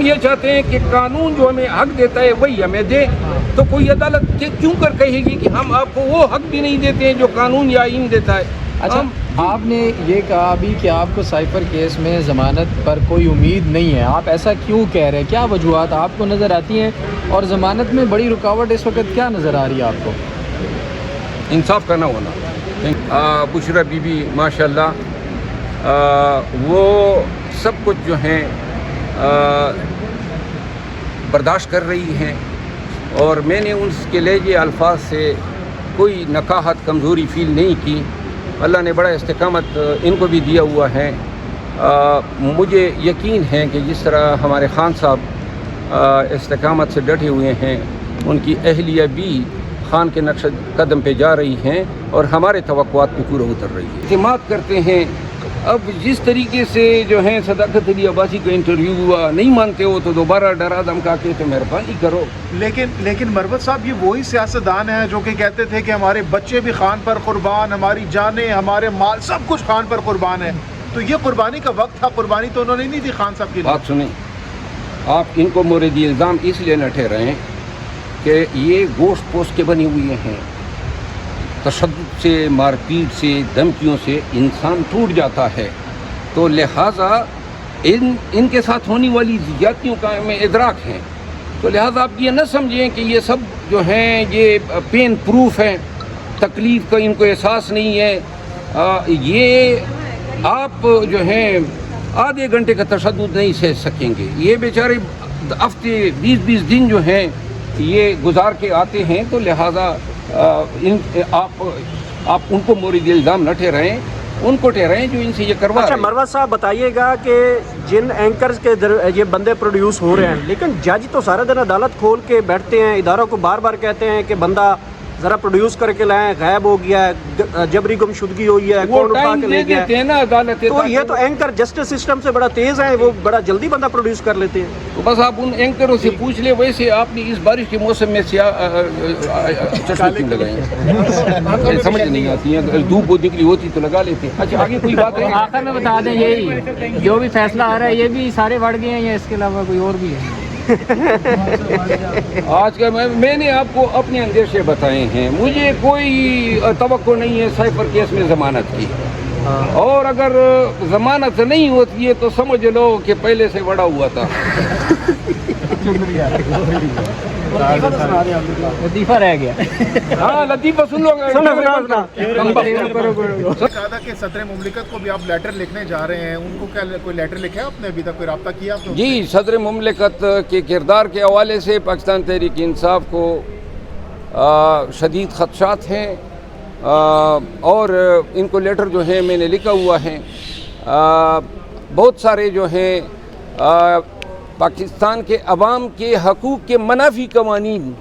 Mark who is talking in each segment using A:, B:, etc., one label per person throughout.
A: یہ چاہتے ہیں کہ قانون جو ہمیں حق دیتا ہے وہی ہمیں دے، تو کوئی عدالت کیوں کر کہے گی کہ ہم آپ کو وہ حق بھی نہیں دیتے ہیں جو قانون یا آئین دیتا ہے؟
B: اچھا، آپ نے یہ کہا ابھی کہ آپ کو سائفر کیس میں ضمانت پر کوئی امید نہیں ہے، آپ ایسا کیوں کہہ رہے ہیں؟ کیا وجوہات آپ کو نظر آتی ہیں، اور ضمانت میں بڑی رکاوٹ اس وقت کیا نظر آ رہی ہے آپ کو؟
A: انصاف کا نہ ہونا۔ بشرا بی بی ماشاء اللہ وہ سب کچھ جو ہیں برداشت کر رہی ہیں، اور میں نے اس کے لہجے الفاظ سے کوئی نقاہت کمزوری فیل نہیں کی۔ اللہ نے بڑا استقامت ان کو بھی دیا ہوا ہے۔ مجھے یقین ہے کہ جس طرح ہمارے خان صاحب استقامت سے ڈٹے ہوئے ہیں، ان کی اہلیہ بھی خان کے نقش قدم پہ جا رہی ہیں اور ہمارے توقعات پہ پورا اتر رہی ہے۔ اعتماد کرتے ہیں۔ اب جس طریقے سے جو ہیں صداقت علی عباسی کا انٹرویو ہوا، نہیں مانتے ہو تو دوبارہ ڈرا دھمکا کے تو مہربانی کرو۔
C: لیکن مروت صاحب، یہ وہی سیاستدان ہیں جو کہ کہتے تھے کہ ہمارے بچے بھی خان پر قربان، ہماری جانیں، ہمارے مال، سب کچھ خان پر قربان ہے۔ تو یہ قربانی کا وقت تھا، قربانی تو انہوں نے نہیں دی خان صاحب کی۔
A: بات سنیں، آپ ان کو مورد الزام اس لیے نہ ٹھہرائیں کہ یہ گوشت پوست کے بنے ہوئے ہیں۔ تشدد سے، مار پیٹ سے، دھمکیوں سے انسان ٹوٹ جاتا ہے، تو لہٰذا ان کے ساتھ ہونے والی زیادتیوں کا ہمیں ادراک ہے، تو لہٰذا آپ یہ نہ سمجھیں کہ یہ سب جو ہیں یہ پین پروف ہیں، تکلیف کا ان کو احساس نہیں ہے۔ یہ آپ جو ہیں آدھے گھنٹے کا تشدد نہیں سہ سکیں گے۔ یہ بیچارے ہفتے 20 دن جو ہیں یہ گزار کے آتے ہیں، تو لہٰذا آپ ان کو مورد الزام نہ ٹھہرائیں، ان کو ٹھہرائیں جو ان سے یہ کروا رہے ہیں۔
D: اچھا مروت صاحب بتائیے گا کہ جن اینکرز کے یہ بندے پروڈیوس ہو رہے ہیں، لیکن جج تو سارا دن عدالت کھول کے بیٹھتے ہیں، اداروں کو بار بار کہتے ہیں کہ بندہ ذرا پروڈیوس کر کے لائیں، غائب ہو گیا ہے، جبری گمشدگی ہوئی ہے، کون اٹھا کے لے گیا ہے۔ تو یہ تو اینکر جسٹس سسٹم سے بڑا تیز ہیں، وہ بڑا جلدی بندہ پروڈیوس کر لیتے ہیں۔
A: تو بس آپ ان اینکروں سے پوچھ لیں، ویسے آپ نے اس بارش کے موسم میں چشمے کیوں لگائے؟ سمجھ نہیں آتی ہے، دھوپ بہت نکلی ہوتی تو لگا لیتے۔ اچھا آگے کوئی بات ہے؟
B: آخر میں بتا دیں، یہی جو بھی فیصلہ آ رہا ہے یہ بھی سارے بڑھ گئے ہیں یا اس کے علاوہ کوئی اور بھی ہے؟
A: آج کا میں نے آپ کو اپنے اندیشے بتائے ہیں، مجھے کوئی توقع نہیں ہے سائفر کیس میں ضمانت کی، اور اگر ضمانت نہیں ہوتی ہے تو سمجھ لو کہ پہلے سے بڑا ہوا تھا۔
B: لطیفہ رہ گیا۔
A: ہاں لطیفہ سن لو گے۔
C: کہا تھا کہ صدر مملکت کو بھی آپ لیٹر لکھنے جا رہے ہیں، ان کو کیا کوئی لیٹر لکھا ہے آپ نے؟ ابھی تک کوئی رابطہ کیا آپ نے؟
A: جی، صدر مملکت کے کردار کے حوالے سے پاکستان تحریک انصاف کو شدید خدشات ہیں، اور ان کو لیٹر جو ہیں میں نے لکھا ہوا ہے۔ بہت سارے جو ہیں پاکستان کے عوام کے حقوق کے منافی قوانین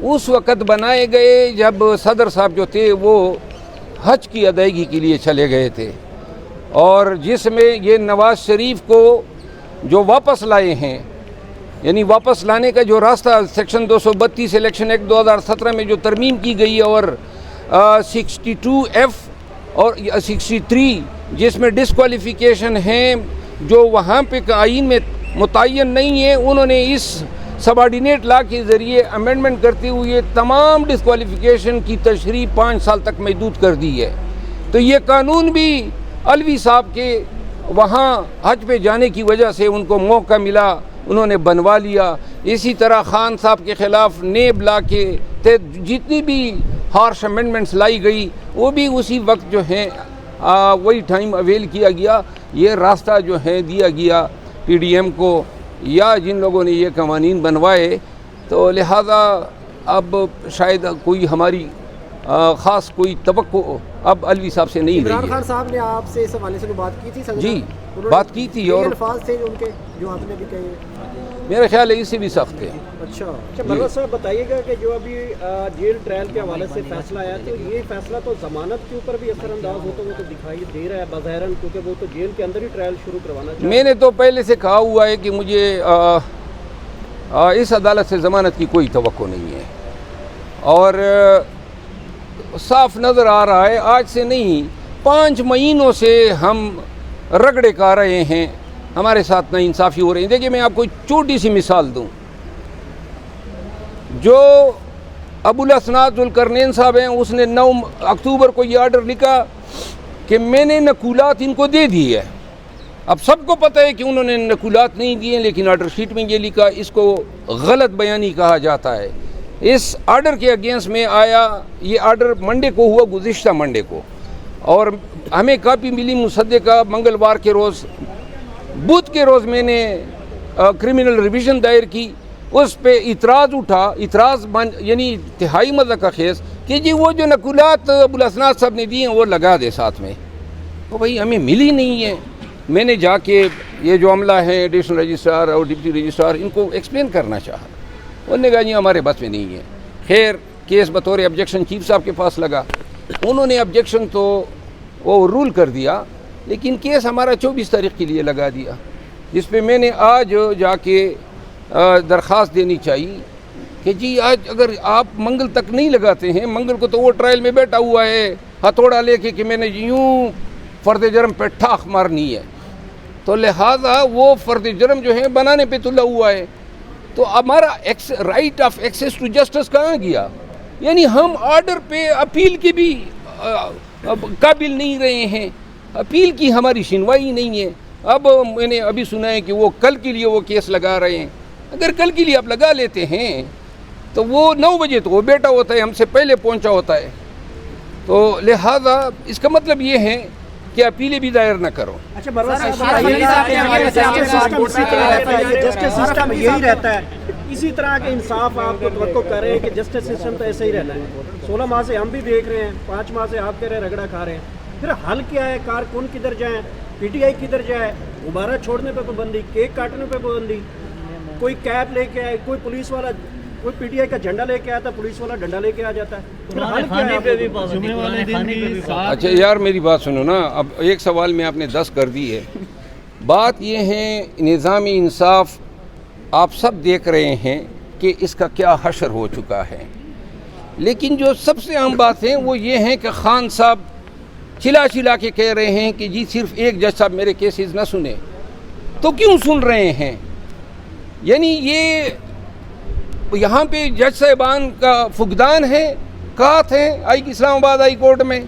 A: اس وقت بنائے گئے جب صدر صاحب جو تھے وہ حج کی ادائیگی کے لیے چلے گئے تھے، اور جس میں یہ نواز شریف کو جو واپس لائے ہیں، یعنی واپس لانے کا جو راستہ سیکشن 232 الیکشن ایکٹ 2017 میں جو ترمیم کی گئی، اور 62F اور 63 جس میں ڈسکوالیفیکیشن ہیں جو وہاں پہ آئین میں متعین نہیں ہے، انہوں نے اس سبارڈینیٹ لا کے ذریعے امینڈمنٹ کرتے ہوئے تمام ڈسکوالیفیکیشن کی تشریح 5 سال تک محدود کر دی ہے۔ تو یہ قانون بھی علوی صاحب کے وہاں حج پہ جانے کی وجہ سے ان کو موقع ملا، انہوں نے بنوا لیا۔ اسی طرح خان صاحب کے خلاف نیب لا کے جتنی بھی ہارش امینڈمنٹس لائی گئی وہ بھی اسی وقت جو ہیں وہی ٹائم اویل کیا گیا۔ یہ راستہ جو ہے دیا گیا پی ڈی ایم کو یا جن لوگوں نے یہ قوانین بنوائے، تو لہذا اب شاید کوئی ہماری خاص کوئی توقع اب علوی صاحب سے نہیں رہی ہے۔
D: عمران خان صاحب نے آپ سے اس حوالے سے بات کی تھی؟
A: جی بات کی تھی، اور
D: الفاظ تھے ان کے جو آپ نے بھی کہے،
A: میرا خیال ہے اس سے بھی سخت ہے۔
D: اچھا مروت صاحب بتائیے گا کہ جو ابھی جیل ٹرائل کے حوالے سے فیصلہ آیا، تو یہ فیصلہ تو ضمانت کے اوپر بھی اثر انداز ہوتا وہ تو دکھائی دے رہا ہے بظاہراً، کیونکہ وہ تو جیل کے اندر ہی ٹرائل شروع کروانا چاہتے ہیں۔
A: میں نے تو پہلے سے کہا ہوا ہے کہ مجھے اس عدالت سے ضمانت کی کوئی توقع نہیں ہے، اور صاف نظر آ رہا ہے آج سے نہیں 5 مہینوں سے ہم رگڑے کھا رہے ہیں ہمارے ساتھ ناانصافی ہو رہی ہے. دیکھیے میں آپ کو چھوٹی سی مثال دوں. جو ابو الاسناد ذوالقرنین صاحب ہیں, اس نے 9 اکتوبر کو یہ آرڈر لکھا کہ میں نے نقولات ان کو دے دی ہے. اب سب کو پتہ ہے کہ انہوں نے نقولات نہیں دیے, لیکن آرڈر شیٹ میں یہ لکھا. اس کو غلط بیانی کہا جاتا ہے. اس آرڈر کے اگینسٹ میں آیا. یہ آرڈر منڈے کو ہوا, گزشتہ منڈے کو, اور ہمیں کاپی ملی مصدقہ منگلوار کے روز. بدھ کے روز میں نے کرمنل ریویژن دائر کی. اس پہ اعتراض اٹھا, یعنی انتہائی مذاق خیز, کہ جی وہ جو نقولات ابو الاسناد صاحب نے دی ہیں وہ لگا دے ساتھ میں. تو بھائی ہمیں ملی نہیں ہے. میں نے جا کے یہ جو عملہ ہے ایڈیشنل رجسٹرار اور ڈپٹی رجسٹرار, ان کو ایکسپلین کرنا چاہا. انہوں نے کہا جی ہمارے بس میں نہیں ہے. خیر کیس بطور آبجیکشن چیف صاحب کے پاس لگا. انہوں نے آبجیکشن تو وہ رول کر دیا, لیکن کیس ہمارا 24 تاریخ کے لیے لگا دیا, جس پہ میں نے آج جا کے درخواست دینی چاہیے کہ جی آج اگر آپ منگل تک نہیں لگاتے ہیں, منگل کو تو وہ ٹرائل میں بیٹھا ہوا ہے ہتھوڑا لے کے کہ میں نے یوں فرد جرم پہ ٹھاک مارنی ہے, تو لہٰذا وہ فرد جرم جو ہے بنانے پہ تلا ہوا ہے. تو ہمارا right of access to justice کہاں گیا؟ یعنی ہم آرڈر پہ اپیل کے بھی قابل نہیں رہے ہیں. اپیل کی ہماری سنوائی نہیں ہے. اب میں نے ابھی سنا ہے کہ وہ کل کے لیے وہ کیس لگا رہے ہیں. اگر کل کے لیے آپ لگا لیتے ہیں تو وہ 9 بجے تو وہ بیٹا ہوتا ہے, ہم سے پہلے پہنچا ہوتا ہے. تو لہٰذا اس کا مطلب یہ ہے کہ اپیلیں بھی دائر نہ کرو.
D: اچھا جسٹس سسٹم یہی رہتا ہے, اسی طرح کے انصاف آپ کو توقع کر رہے ہیں کہ جسٹس سسٹم تو ایسا ہی رہنا ہے. 16 ماہ سے ہم بھی دیکھ رہے ہیں, 5 ماہ سے آپ کہہ رہے ہیں رگڑا کھا رہے ہیں. پھر حل کیا ہے؟ کارکن کدھر جائیں, پی ٹی آئی کدھر جائے, غبارہ چھوڑنے پہ پابندی, کیک کاٹنے پہ پابندی, کوئی کیپ لے کے آئے, کوئی پولیس والا, کوئی پی ٹی آئی کا جھنڈا لے کے آتا, پولیس والا ڈنڈا لے کے آ جاتا ہے.
A: اچھا یار میری بات سنو نا. اب ایک سوال میں آپ نے 10 کر دی ہے. بات یہ ہے نظام انصاف آپ سب دیکھ رہے ہیں کہ اس کا کیا حشر ہو چکا ہے, لیکن جو سب سے اہم بات ہے وہ یہ ہے کہ خان صاحب چلا کے کہہ رہے ہیں کہ جی صرف ایک جج صاحب میرے کیسز نہ سنے. تو کیوں سن رہے ہیں؟ یعنی یہ یہاں پہ جج صاحبان کا فقدان ہے, کات ہے اسلام آباد ہائی کورٹ میں,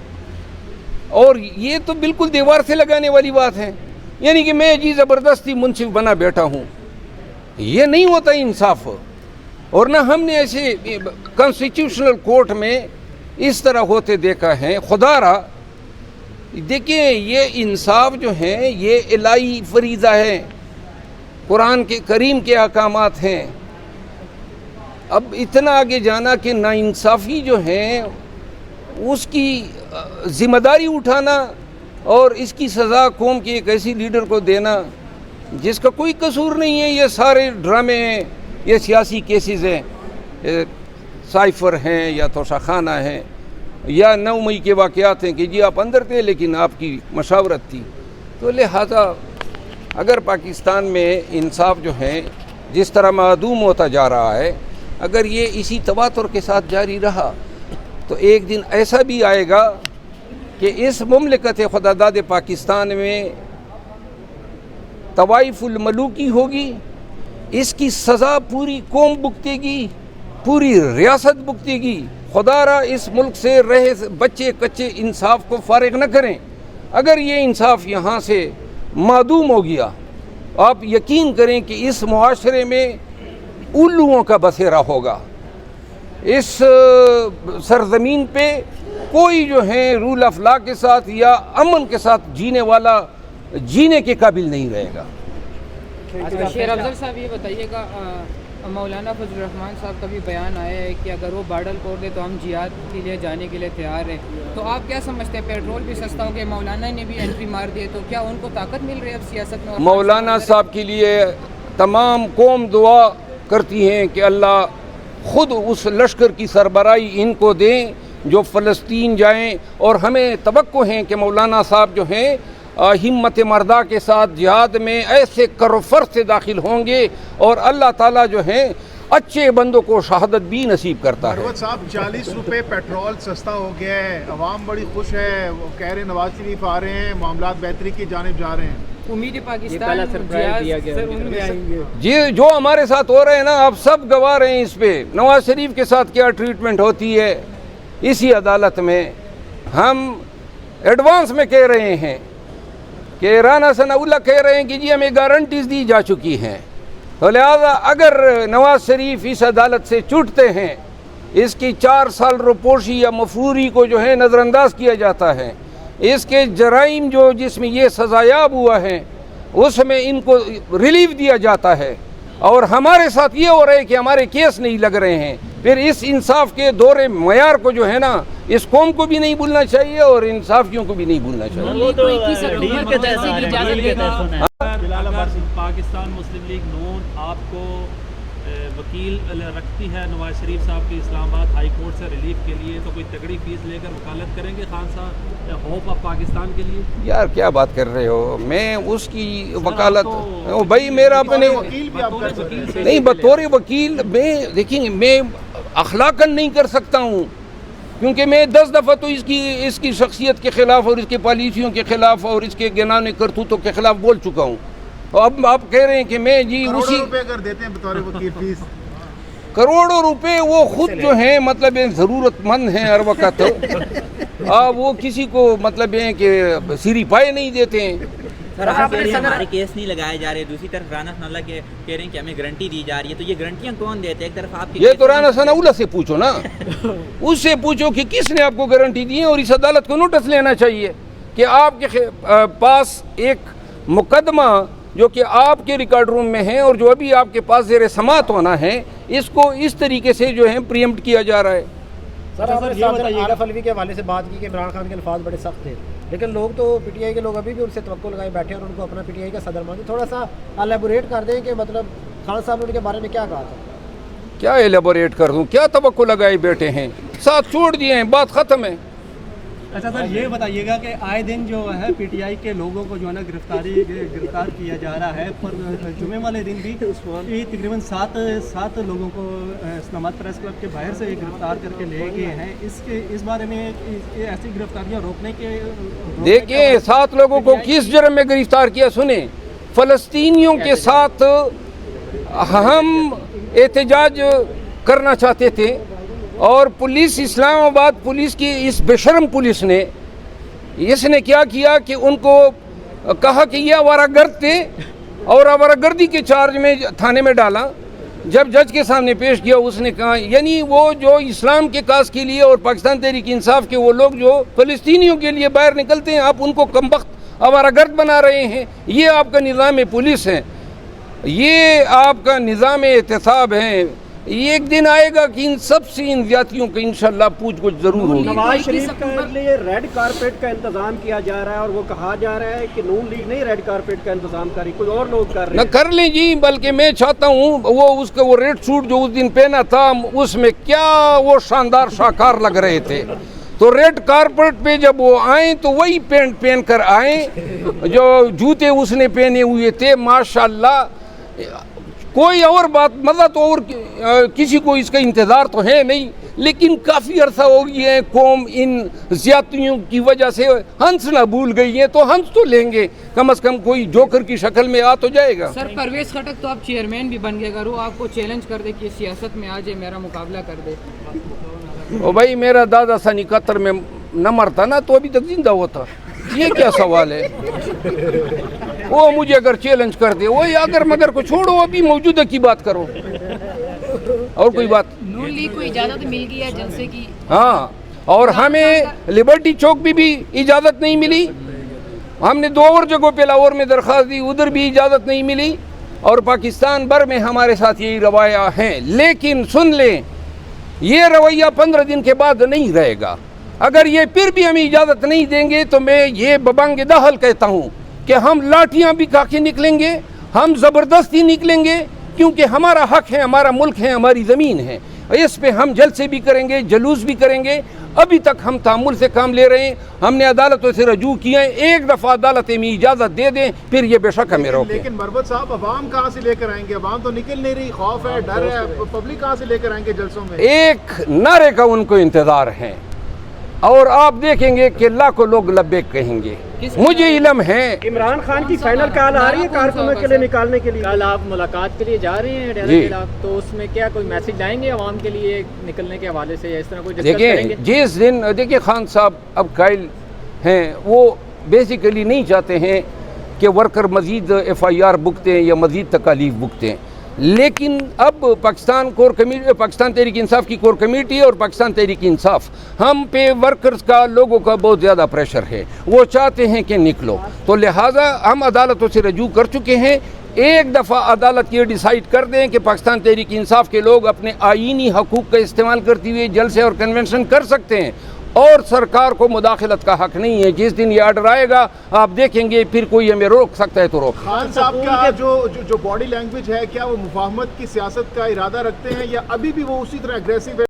A: اور یہ تو بالکل دیوار سے لگانے والی بات ہے. یعنی کہ میں جی زبردستی منصف بنا بیٹھا ہوں, یہ نہیں ہوتا انصاف. اور نہ ہم نے ایسے کانسٹیٹیوشنل کورٹ میں اس طرح ہوتے دیکھا ہے. خدا را دیکھیں یہ انصاف جو ہے یہ الہی فریضہ ہے, قرآن کے کریم کے احکامات ہیں. اب اتنا آگے جانا کہ ناانصافی جو ہے اس کی ذمہ داری اٹھانا اور اس کی سزا قوم کے ایک ایسی لیڈر کو دینا جس کا کوئی قصور نہیں ہے. یہ سارے ڈرامے ہیں, یہ سیاسی کیسز ہیں, سائفر ہیں یا توشہ خانہ ہیں یا 9 مئی کے واقعات ہیں کہ جی آپ اندر تھے لیکن آپ کی مشاورت تھی. تو لہذا اگر پاکستان میں انصاف جو ہے جس طرح معدوم ہوتا جا رہا ہے, اگر یہ اسی تواتر کے ساتھ جاری رہا تو ایک دن ایسا بھی آئے گا کہ اس مملکت خدا داد پاکستان میں طوائف الملوکی ہوگی, اس کی سزا پوری قوم بھگتے گی, پوری ریاست بھگتے گی. خدا را اس ملک سے رہے بچے کچے انصاف کو فارغ نہ کریں. اگر یہ انصاف یہاں سے معدوم ہو گیا, آپ یقین کریں کہ اس معاشرے میں الوؤں کا بسیرا ہوگا. اس سرزمین پہ کوئی جو ہے رول آف لا کے ساتھ یا امن کے ساتھ جینے والا جینے کے قابل نہیں رہے گا.
E: شیر افضل صاحب یہ بتائیے گا, مولانا فضل الرحمان صاحب کا بھی بیان آیا ہے کہ اگر وہ بارڈر کھول دے تو ہم جہاد کے لیے جانے کے لیے تیار ہیں. تو آپ کیا سمجھتے ہیں, پیٹرول بھی سستا ہو گیا, مولانا نے بھی انٹری مار دی, تو کیا ان کو طاقت مل رہی ہے اب سیاست میں؟
A: مولانا صاحب کے لیے تمام قوم دعا کرتی ہیں کہ اللہ خود اس لشکر کی سربراہی ان کو دیں جو فلسطین جائیں, اور ہمیں توقع ہیں کہ مولانا صاحب جو ہیں ہمت مردہ کے ساتھ جہاد میں ایسے کروفر سے داخل ہوں گے, اور اللہ تعالیٰ جو ہیں اچھے بندوں کو شہادت بھی نصیب کرتا ہے.
C: مروت صاحب 40 روپے پیٹرول سستا ہو گیا ہے, عوام بڑی خوش ہے, وہ کہہ رہے ہیں نواز شریف آ رہے ہیں, معاملات بہتری کی جانب جا رہے ہیں.
E: امید پاکستان
A: جی جو ہمارے ساتھ ہو رہے ہیں نا آپ سب گواہ رہے ہیں اس پہ. نواز شریف کے ساتھ کیا ٹریٹمنٹ ہوتی ہے اسی عدالت میں. ہم ایڈوانس میں کہہ رہے ہیں کہ رانا ثناء اللہ کہہ رہے ہیں کہ جی ہمیں گارنٹیز دی جا چکی ہیں, تو لہذا اگر نواز شریف اس عدالت سے چھوٹتے ہیں, اس کی 4 سال روپوشی یا مفروری کو جو ہے نظر انداز کیا جاتا ہے, اس کے جرائم جو جس میں یہ سزایاب ہوا ہے اس میں ان کو ریلیف دیا جاتا ہے, اور ہمارے ساتھ یہ ہو رہا ہے کہ ہمارے کیس نہیں لگ رہے ہیں, پھر اس انصاف کے دور معیار کو جو ہے نا اس قوم کو بھی نہیں بھولنا چاہیے اور انصافیوں کو بھی نہیں بھولنا چاہیے.
F: پاکستان مسلم لیگ نون آپ کو وکیل رکھتی ہے نواز شریف صاحب کی اسلام آباد ہائی کورٹ سے ریلیف کے لیے, تو کوئی تگڑی فیس لے کر وکالت کریں گے خان صاحب ہوپ آف پاکستان کے لیے؟
A: یار کیا بات کر رہے ہو, میں اس کی وکالت بھائی میرا اپنے نہیں بطور وکیل میں دیکھیں گے میں اخلاقاً نہیں کر سکتا ہوں, کیونکہ میں 10 دفعہ تو اس کی شخصیت کے خلاف اور اس کے پالیسیوں کے خلاف اور اس کے گنانے کرتوتوں کے خلاف بول چکا ہوں. اب آپ کہہ رہے ہیں کہ میں جی اسی
C: روپے کر دیتے ہیں بطور وکیل فیس,
A: کروڑوں روپے وہ خود جو ہیں مطلب ضرورت مند ہیں ہر وقت, وہ کسی کو مطلب ہے کہ سیری پائے نہیں دیتے ہیں.
G: ہمارے کیس نہیں لگائے جا رہے, دوسری طرف رانا ثناء اللہ کہہ رہے ہیں کہ ہمیں گارنٹی دی جا رہی ہے, تو یہ گارنٹیاں کون دیتے ہیں؟ ایک طرف آپ
A: یہ تو رانا ثناء اللہ سے پوچھو نا, اس سے پوچھو کہ کس نے آپ کو گارنٹی دی ہے, اور اس عدالت کو نوٹس لینا چاہیے کہ آپ کے پاس ایک مقدمہ جو کہ آپ کے ریکارڈ روم میں ہے اور جو ابھی آپ کے پاس زیر سماعت ہونا ہے, اس کو اس طریقے سے جو ہے پریمپٹ کیا جا رہا ہے.
H: سر آپ نے عارف علوی کے حوالے سے بات کی کہ عمران خان کے الفاظ بڑے سخت تھے, لیکن لوگ تو پی ٹی آئی کے لوگ ابھی بھی ان سے توقع لگائے بیٹھے اور ان کو اپنا پی ٹی آئی کا صدر مانتے. تھوڑا سا الیبوریٹ کر دیں کہ مطلب خان صاحب نے ان کے بارے میں کیا کہا تھا؟
A: کیا الیبوریٹ کر دوں, کیا توقع لگائے بیٹھے ہیں, ساتھ چھوڑ دیے ہیں, بات ختم ہے.
I: اچھا سر یہ بتائیے گا کہ آئے دن جو ہے پی ٹی آئی کے لوگوں کو جو ہے نا گرفتار کیا جا رہا ہے, پر جمعے والے دن بھی تقریباً 7 لوگوں کو اسلام آباد پریس کلب کے باہر سے گرفتار کر کے لے گئے ہیں. اس بارے میں ایسی گرفتاریاں روکنے کے
A: دیکھیں 7 لوگوں کو کس جرم میں گرفتار کیا, سنیں فلسطینیوں کے ساتھ ہم احتجاج کرنا چاہتے تھے, اور پولیس اسلام آباد پولیس کی اس بشرم پولیس نے اس نے کیا کیا کہ ان کو کہا کہ یہ آوارہ گرد تھے اور آوارہ گردی کے چارج میں تھانے میں ڈالا. جب جج کے سامنے پیش کیا اس نے کہا یعنی وہ جو اسلام کے کاز کے لیے اور پاکستان تحریک انصاف کے وہ لوگ جو فلسطینیوں کے لیے باہر نکلتے ہیں آپ ان کو کمبخت آوارہ گرد بنا رہے ہیں. یہ آپ کا نظام پولیس ہے, یہ آپ کا نظام احتساب ہے. ایک دن آئے گا کہ ان سب سے ان زیادتیوں کا انشاءاللہ پوچھ گچھ ضرور ہوگی.
D: نواز شریف کے لیے ریڈ کارپیٹ کا انتظام کیا جا رہا ہے, اور وہ کہا جا رہا ہے کہ نون لیگ نہیں ریڈ کارپیٹ کا انتظام کر رہی, کوئی اور لوگ کر رہے ہیں.
A: نہ کر لیں جی, بلکہ میں چاہتا ہوں وہ اس کا وہ ریڈ سوٹ جو اس دن پہنا تھا اس میں کیا وہ شاندار شاہکار لگ رہے تھے, تو ریڈ کارپیٹ پہ جب وہ آئیں تو وہی پینٹ پہن کر آئیں جو جوتے اس نے پہنے ہوئے تھے. ماشاءاللہ کوئی اور بات مزہ تو اور کسی کو اس کا انتظار تو ہے نہیں, لیکن کافی عرصہ ہو گیا ہے قوم ان زیادتیوں کی وجہ سے ہنسنا بھول گئی ہے, تو ہنس تو لیں گے, کم از کم کوئی جوکر کی شکل میں آ تو جائے گا.
E: سر پرویز خٹک تو آپ چیئرمین بھی بن گئے, اگر وہ آپ کو چیلنج کر دے کہ سیاست میں آ جائے میرا مقابلہ کر دے.
A: او بھائی میرا دادا سن 71 میں نہ مرتا نا تو ابھی تک زندہ ہوتا, یہ کیا سوال ہے. وہ مجھے اگر چیلنج کر دے, وہ اگر مگر کو چھوڑو, ابھی موجودہ کی بات کرو. اور کوئی بات
J: نون لیگ کو اجازت مل گئی ہے جلسے کی,
A: ہاں, اور ہمیں لبرٹی چوک بھی اجازت نہیں ملی. ہم نے 2 اور جگہوں پہ لاہور میں درخواست دی, ادھر بھی اجازت نہیں ملی, اور پاکستان بھر میں ہمارے ساتھ یہی روایہ ہیں. لیکن سن لیں یہ رویہ 15 دن کے بعد نہیں رہے گا. اگر یہ پھر بھی ہمیں اجازت نہیں دیں گے تو میں یہ ببانگ دہل کہتا ہوں کہ ہم لاٹیاں بھی کھا کے نکلیں گے, ہم زبردستی نکلیں گے, کیونکہ ہمارا حق ہے, ہمارا ملک ہے, ہماری زمین ہے. اس پہ ہم جلسے بھی کریں گے, جلوس بھی کریں گے. ابھی تک ہم تحمل سے کام لے رہے ہیں, ہم نے عدالتوں سے رجوع کیا ہے, ایک دفعہ عدالتیں میں اجازت دے دیں پھر یہ بے شک ہمیں روکیں.
C: لیکن مربت صاحب عوام کہاں سے لے کر آئیں گے؟ عوام تو نکل نہیں رہی, خوف ہے, ڈر ہے, پبلک کہاں سے لے کر آئیں گے جلسوں میں؟
A: ایک نعرے کا ان کو انتظار ہے, اور آپ دیکھیں گے کہ لاکھوں لوگ لبیک کہیں گے. مجھے علم ہے.
D: عمران خان کی فائنل کال آ رہی ہے کارکنوں کے لیے نکالنے کے لیے.
B: کل آپ ملاقات کے لیے جا رہے ہیں ڈیرہ کے علاقے، تو اس میں کیا کوئی میسج لائیں گے عوام کے لیے نکلنے کے حوالے سے، یا اس طرح کوئی ڈسکس کریں گے؟
A: دیکھیں جس دن دیکھیں خان صاحب اب قائل ہیں، وہ بیسیکلی نہیں چاہتے ہیں کہ ورکر مزید FIR بکتے ہیں یا مزید تکالیف بکتے ہیں، لیکن اب پاکستان تحریک انصاف کی کور کمیٹی اور پاکستان تحریک انصاف، ہم پہ ورکرز کا، لوگوں کا بہت زیادہ پریشر ہے، وہ چاہتے ہیں کہ نکلو، تو لہٰذا ہم عدالتوں سے رجوع کر چکے ہیں. ایک دفعہ عدالت یہ ڈیسائیڈ کر دیں کہ پاکستان تحریک انصاف کے لوگ اپنے آئینی حقوق کا استعمال کرتے ہوئے جلسے اور کنونشن کر سکتے ہیں، اور سرکار کو مداخلت کا حق نہیں ہے. جس دن یہ آرڈر آئے گا آپ دیکھیں گے، پھر کوئی ہمیں روک سکتا ہے تو روک.
C: خان صاحب کا جو باڈی لینگویج ہے، کیا وہ مفاہمت کی سیاست کا ارادہ رکھتے ہیں یا ابھی بھی وہ اسی طرح اگریسو ہے؟